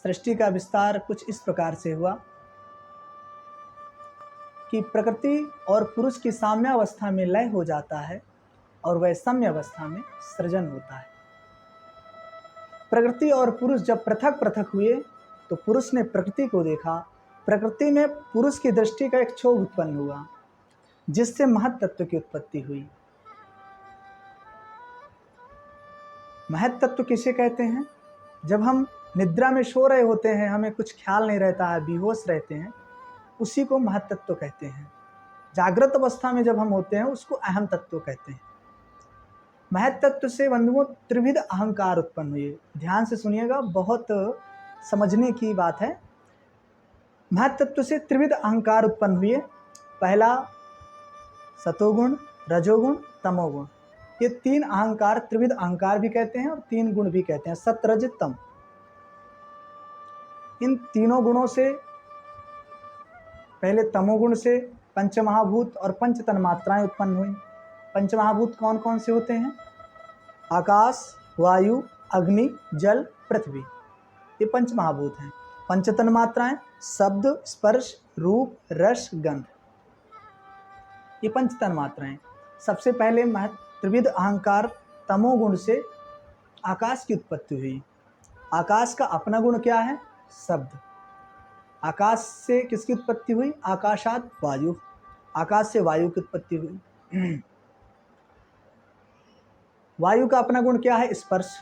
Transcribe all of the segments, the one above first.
सृष्टि का विस्तार कुछ इस प्रकार से हुआ कि प्रकृति और पुरुष की साम्यावस्था में लय हो जाता है और वैषम्य अवस्था में सृजन होता है। प्रकृति और पुरुष जब पृथक पृथक हुए तो पुरुष ने प्रकृति को देखा, प्रकृति में पुरुष की दृष्टि का एक क्षोभ उत्पन्न हुआ जिससे महत तत्व की उत्पत्ति हुई। महत तत्व किसे कहते हैं? जब हम निद्रा में सो रहे होते हैं, हमें कुछ ख्याल नहीं रहता है, बेहोश रहते हैं, उसी को महत तत्व कहते हैं। जागृत अवस्था में जब हम होते हैं उसको अहम तत्व कहते हैं। महत तत्व से बंधुओं त्रिविध अहंकार उत्पन्न हुए। ध्यान से सुनिएगा, बहुत समझने की बात है। महत तत्व से त्रिविध अहंकार उत्पन्न हुए। पहला सतोगुण, रजोगुण, तमोगुण। ये तीन अहंकार त्रिविध अहंकार भी कहते हैं और तीन गुण भी कहते हैं, सत रज तम। इन तीनों गुणों से, पहले तमोगुण से पंचमहाभूत और पंच तन्मात्राएं उत्पन्न हुई। पंचमहाभूत कौन कौन से होते हैं? आकाश, वायु, अग्नि, जल, पृथ्वी, ये पंच महाभूत हैं। पंच तन्मात्राएं शब्द, स्पर्श, रूप, रस, गंध, ये पंच तन्मात्राएं। सबसे पहले त्रिविध अहंकार तमोगुण से आकाश की उत्पत्ति हुई। आकाश का अपना गुण क्या है? शब्द। आकाश से किसकी उत्पत्ति हुई? आकाशात वायु, आकाश से वायु की उत्पत्ति हुई। वायु का अपना गुण क्या है? स्पर्श।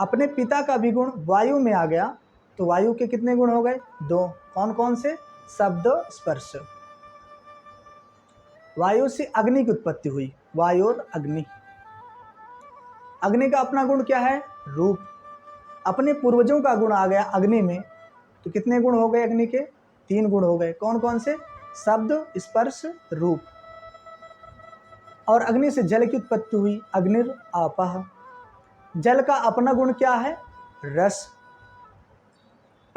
अपने पिता का भी गुण वायु में आ गया तो वायु के कितने गुण हो गए? दो। कौन कौन से? शब्द, स्पर्श। वायु से अग्नि की उत्पत्ति हुई, वायु और अग्नि। अग्नि का अपना गुण क्या है? रूप। अपने पूर्वजों का गुण आ गया अग्नि में तो कितने गुण हो गए अग्नि के? तीन गुण हो गए। कौन कौन से? शब्द, स्पर्श, रूप। और अग्नि से जल की उत्पत्ति हुई, अग्निर आपः। जल का अपना गुण क्या है? रस।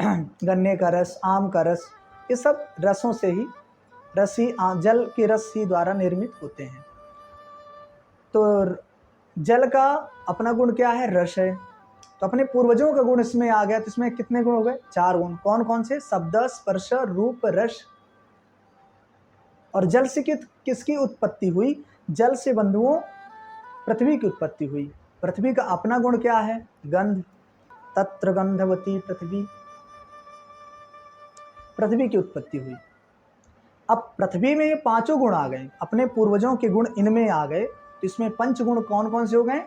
गन्ने का रस, आम का रस, ये सब रसों से ही, रस ही, जल के रस ही द्वारा निर्मित होते हैं। तो जल का अपना गुण क्या है? रस है। तो अपने पूर्वजों का गुण इसमें आ गया तो इसमें कितने गुण हो गए? चार गुण। कौन कौन से? शब्द, स्पर्श, रूप, रस। और जल से किसकी उत्पत्ति हुई? जल से बंधुओं पृथ्वी की उत्पत्ति हुई। पृथ्वी का अपना गुण क्या है? गंध। तत्र गंधवती पृथ्वी, पृथ्वी की उत्पत्ति हुई। अब पृथ्वी में ये पांचों गुण आ गए, अपने पूर्वजों के गुण इनमें आ गए तो इसमें पंच गुण कौन कौन से हो गए?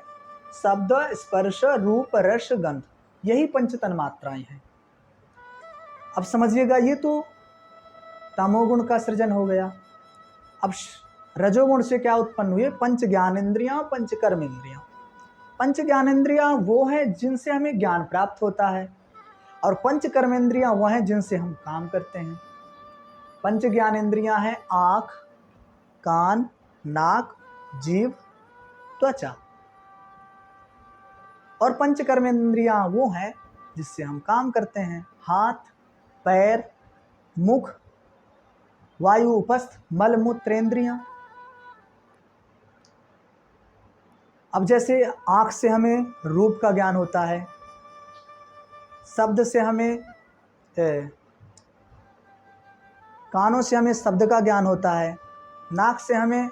शब्द, स्पर्श, रूप, रस, गंध, यही पंच तन्मात्राएं हैं। अब समझिएगा, ये तो तमोगुण का सृजन हो गया। अब रजोगुण से क्या उत्पन्न हुए? पंच ज्ञानेंद्रियां, पंच कर्मेंद्रियां। पंच ज्ञानेंद्रियां वो हैं जिनसे हमें ज्ञान प्राप्त होता है और पंच कर्मेंद्रियां वो हैं जिनसे हम काम करते हैं। पंच ज्ञानेंद्रियां हैं आँख, कान, नाक, जीभ, त्वचा। और पंच कर्मेंद्रियां वो हैं जिससे हम काम करते हैं, हाथ, पैर, मुख, वायु उपस्थ, मल मूत्रेंद्रियां। अब जैसे आँख से हमें रूप का ज्ञान होता है, शब्द से हमें कानों से हमें शब्द का ज्ञान होता है, नाक से हमें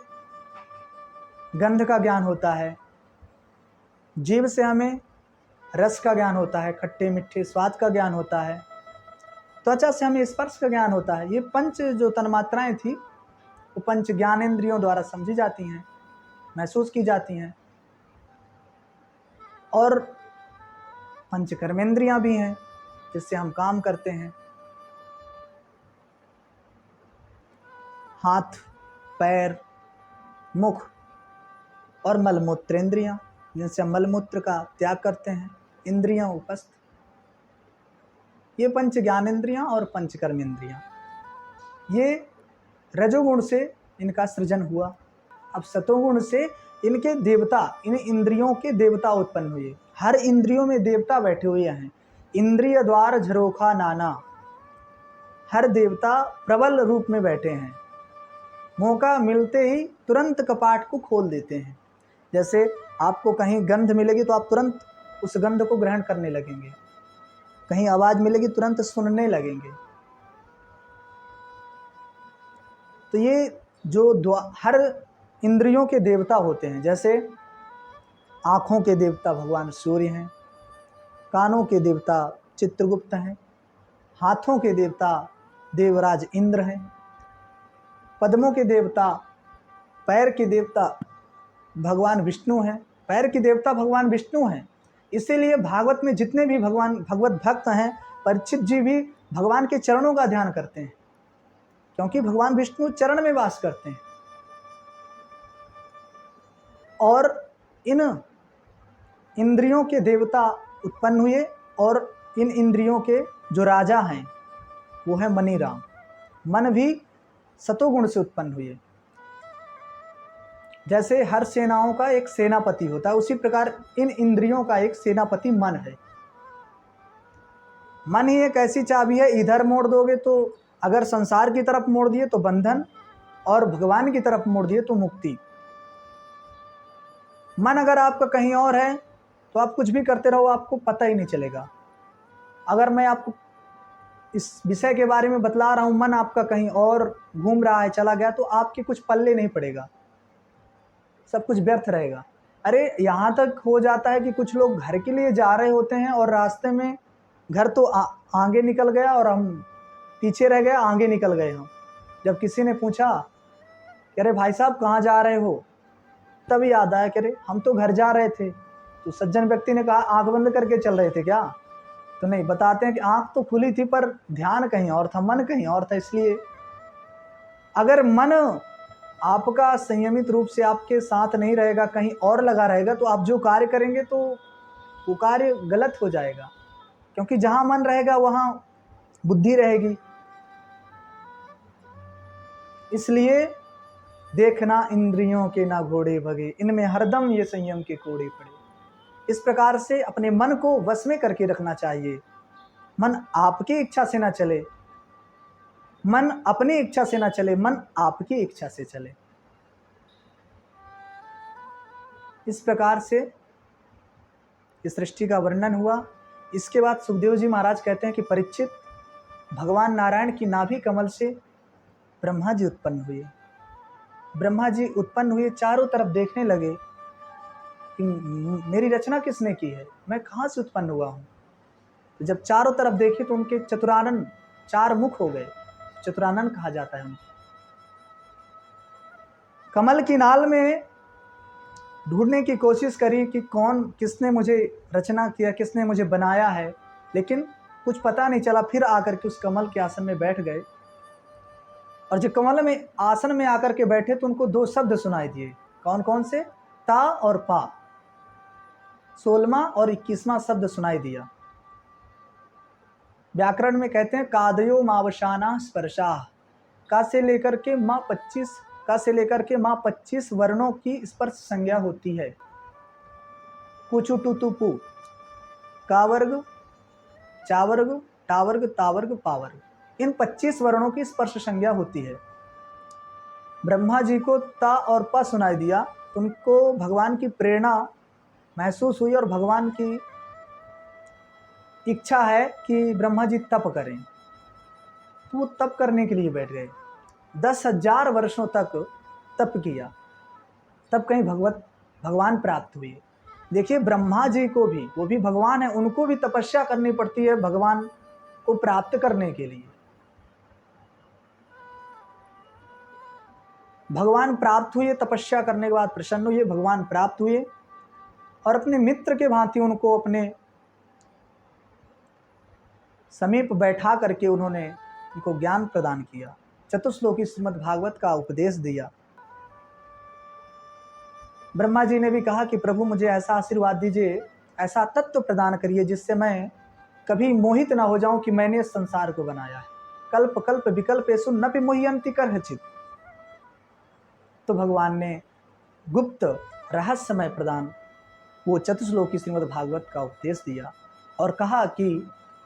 गंध का ज्ञान होता है, जीभ से हमें रस का ज्ञान होता है, खट्टे मीठे स्वाद का ज्ञान होता है, त्वचा से हमें स्पर्श का ज्ञान होता है। ये पंच जो तन्मात्राएं थी वो पंच ज्ञानेंद्रियों द्वारा समझी जाती हैं, महसूस की जाती हैं। और पंच कर्मेंद्रियां भी हैं जिससे हम काम करते हैं, हाथ, पैर, मुख और मलमूत्रेंद्रियां जिनसे हम मलमूत्र का त्याग करते हैं, इंद्रियां उपस्थ। ये पंच ज्ञानेंद्रियां और पंच कर्मेंद्रियां, ये रजोगुण से इनका सृजन हुआ। अब सतोगुण से इनके देवता, इन इंद्रियों के देवता उत्पन्न हुए। हर इंद्रियों में देवता बैठे हुए हैं। इंद्रिय द्वार झरोखा नाना, हर देवता प्रबल रूप में बैठे हैं। मौका मिलते ही तुरंत कपाट को खोल देते हैं। जैसे आपको कहीं गंध मिलेगी तो आप तुरंत उस गंध को ग्रहण करने लगेंगे। कहीं आवाज़ मिलेगी तुरंत सुनने लगेंगे। तो ये जो हर इंद्रियों के देवता होते हैं, जैसे आँखों के देवता भगवान सूर्य हैं, कानों के देवता चित्रगुप्त हैं, हाथों के देवता देवराज इंद्र हैं, पद्मों के देवता, पैर के देवता भगवान विष्णु हैं, पैर के देवता भगवान विष्णु हैं। इसीलिए भागवत में जितने भी भगवत भक्त हैं, परीक्षित जी भी भगवान के चरणों का ध्यान करते हैं, क्योंकि भगवान विष्णु चरण में वास करते हैं। और इन इंद्रियों के देवता उत्पन्न हुए, और इन इंद्रियों के जो राजा हैं वो है मनीराम। मन भी सतोगुण से उत्पन्न हुए। जैसे हर सेनाओं का एक सेनापति होता है, उसी प्रकार इन इंद्रियों का एक सेनापति मन है। मन ही एक ऐसी चाबी है, इधर मोड़ दोगे तो, अगर संसार की तरफ मोड़ दिए तो बंधन, और भगवान की तरफ मोड़ दिए तो मुक्ति। मन अगर आपका कहीं और है तो आप कुछ भी करते रहो, आपको पता ही नहीं चलेगा। अगर मैं आपको इस विषय के बारे में बतला रहा हूँ, मन आपका कहीं और घूम रहा है, चला गया, तो आपके कुछ पल्ले नहीं पड़ेगा, सब कुछ व्यर्थ रहेगा। अरे यहाँ तक हो जाता है कि कुछ लोग घर के लिए जा रहे होते हैं और रास्ते में घर तो आगे निकल गया और हम पीछे रह गए, आगे निकल गए हम। जब किसी ने पूछा कि अरे भाई साहब कहाँ जा रहे हो, तब याद आया कि अरे हम तो घर जा रहे थे। तो सज्जन व्यक्ति ने कहा आंख बंद करके चल रहे थे क्या? तो नहीं, बताते हैं कि आंख तो खुली थी पर ध्यान कहीं और था, मन कहीं और था। इसलिए अगर मन आपका संयमित रूप से आपके साथ नहीं रहेगा, कहीं और लगा रहेगा, तो आप जो कार्य करेंगे तो वो कार्य गलत हो जाएगा, क्योंकि जहाँ मन रहेगा वहाँ बुद्धि रहेगी। इसलिए देखना इंद्रियों के ना घोड़े भगे, इनमें हरदम ये संयम के कोड़े पड़े। इस प्रकार से अपने मन को वश में करके रखना चाहिए। मन आपकी इच्छा से ना चले, मन अपनी इच्छा से ना चले, मन आपकी इच्छा से चले। इस प्रकार से इस सृष्टि का वर्णन हुआ। इसके बाद सुखदेव जी महाराज कहते हैं कि परीक्षित, भगवान नारायण की नाभि कमल से ब्रह्मा जी उत्पन्न हुए। ब्रह्मा जी उत्पन्न हुए, चारों तरफ देखने लगे कि मेरी रचना किसने की है, मैं कहाँ से उत्पन्न हुआ हूँ। तो जब चारों तरफ देखे तो उनके चतुरानन 4 मुख हो गए, चतुरानन कहा जाता है उनको। कमल की नाल में ढूंढने की कोशिश करी कि कौन, किसने मुझे रचना किया, किसने मुझे बनाया है, लेकिन कुछ पता नहीं चला। फिर आकर के उस कमल के आसन में बैठ गए, और जब कमल में आसन में आकर के बैठे तो उनको 2 शब्द सुनाई दिए। कौन कौन से? ता और पा। 16वां और 21वां शब्द सुनाई दिया। व्याकरण में कहते हैं कादयो मावशाना स्पर्शाह, का से लेकर के माँ 25, का से लेकर के माँ 25 वर्णों की स्पर्श संज्ञा होती है। कुचु टू तु पु, का वर्ग, चा वर्ग, टा वर्ग, ता वर्ग, पा वर्ग, इन 25 वर्णों की स्पर्श संज्ञा होती है। ब्रह्मा जी को ता और पा सुनाई दिया तो उनको भगवान की प्रेरणा महसूस हुई, और भगवान की इच्छा है कि ब्रह्मा जी तप करें, तो वो तप करने के लिए बैठ गए। 10,000 वर्षों तक तप किया, तब कहीं भगवान प्राप्त हुए। देखिए ब्रह्मा जी को भी, वो भी भगवान है, उनको भी तपस्या करनी पड़ती है भगवान को प्राप्त करने के लिए। भगवान प्राप्त हुए, तपस्या करने के बाद प्रसन्न हुए, भगवान प्राप्त हुए, और अपने मित्र के भांति उनको अपने समीप बैठा करके उन्होंने उनको ज्ञान प्रदान किया, चतुश्लोकी श्रीमद् भागवत का उपदेश दिया। ब्रह्मा जी ने भी कहा कि प्रभु मुझे ऐसा आशीर्वाद दीजिए, ऐसा तत्व प्रदान करिए जिससे मैं कभी मोहित ना हो जाऊं कि मैंने इस संसार को बनाया है। कल्प कल्प विकल्पेषु न विमोह्यन्ति कर्हिचित्। तो भगवान ने गुप्त रहस्यमय प्रदान वो चतुश्लोकी श्रीमद् भागवत का उपदेश दिया, और कहा कि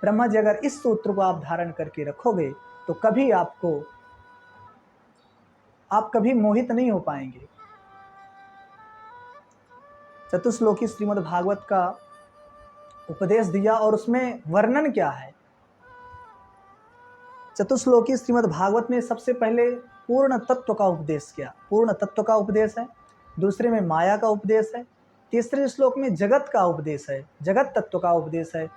ब्रह्मा जी अगर इस सूत्र को आप धारण करके रखोगे तो कभी आप कभी मोहित नहीं हो पाएंगे। चतुश्लोकी श्रीमद् भागवत का उपदेश दिया और उसमें वर्णन क्या है। चतुश्लोकी श्रीमद् भागवत में सबसे पहले पूर्ण तत्व का उपदेश किया, पूर्ण तत्व का उपदेश है। दूसरे में माया का उपदेश है। तीसरे श्लोक में जगत का उपदेश है, जगत तत्व का उपदेश है।